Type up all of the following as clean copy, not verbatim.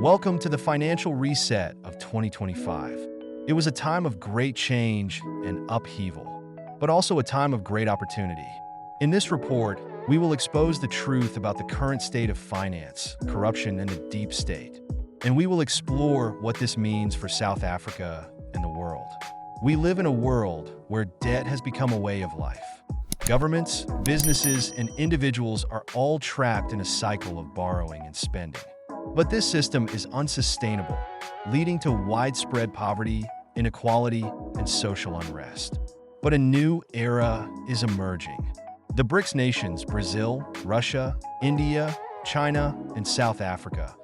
Welcome to the financial reset of 2025. It was a time of great change and upheaval, but also a time of great opportunity. In this report, we will expose the truth about the current state of finance, corruption, and the deep state. And we will explore what this means for South Africa and the world. We live in a world where debt has become a way of life. Governments, businesses, and individuals are all trapped in a cycle of borrowing and spending. But this system is unsustainable, leading to widespread poverty, inequality, and social unrest. But a new era is emerging. The Brics nations, Brazil, Russia, India, China, and South Africa,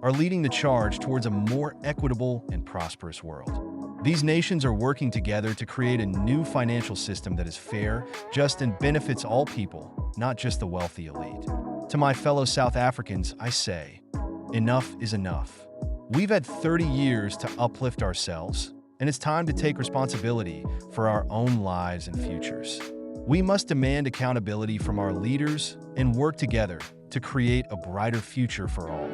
are leading the charge towards a more equitable and prosperous world. These nations are working together to create a new financial system that is fair, just, and benefits all people, not just the wealthy elite. To my fellow South Africans, I say, enough is enough. We've had 30 years to uplift ourselves, and it's time to take responsibility for our own lives and futures. We must demand accountability from our leaders and work together to create a brighter future for all.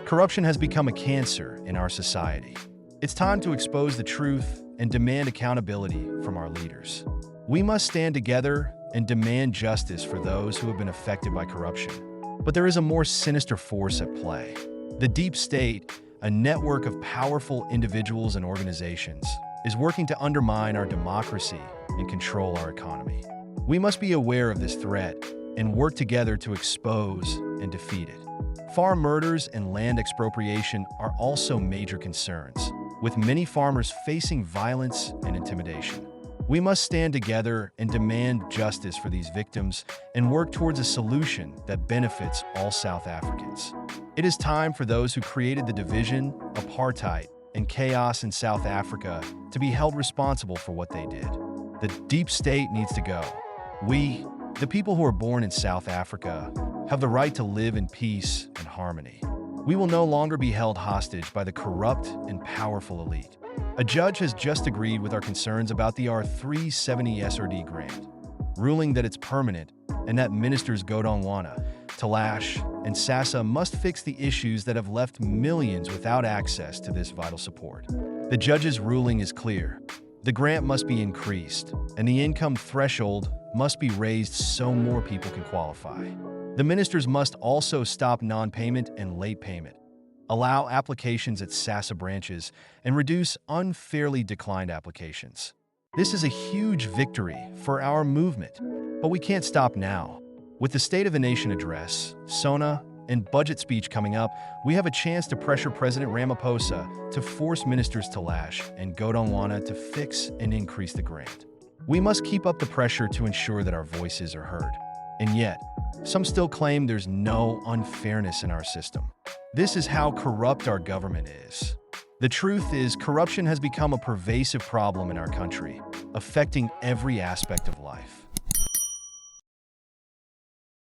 Corruption has become a cancer in our society. It's time to expose the truth and demand accountability from our leaders. We must stand together and demand justice for those who have been affected by corruption. But there is a more sinister force at play. The deep state, a network of powerful individuals and organizations, is working to undermine our democracy and control our economy. We must be aware of this threat and work together to expose and defeat it. Farm murders and land expropriation are also major concerns, with many farmers facing violence and intimidation. We must stand together and demand justice for these victims and work towards a solution that benefits all South Africans. It is time for those who created the division, apartheid, and chaos in South Africa to be held responsible for what they did. The deep state needs to go. We, the people who are born in South Africa, have the right to live in peace and harmony. We will no longer be held hostage by the corrupt and powerful elite. A judge has just agreed with our concerns about the R370 SRD grant, ruling that it's permanent and that ministers Godongwana, Talash, and Sasa must fix the issues that have left millions without access to this vital support. The judge's ruling is clear. The grant must be increased, and the income threshold must be raised so more people can qualify. The ministers must also stop non-payment and late payment, allow applications at SASA branches, and reduce unfairly declined applications. This is a huge victory for our movement, but we can't stop now. With the State of the Nation address, SONA, and budget speech coming up, we have a chance to pressure President Ramaphosa to force ministers Talash and Godongwana to fix and increase the grant. We must keep up the pressure to ensure that our voices are heard. And yet, some still claim there's no unfairness in our system. This is how corrupt our government is. The truth is, corruption has become a pervasive problem in our country, affecting every aspect of life.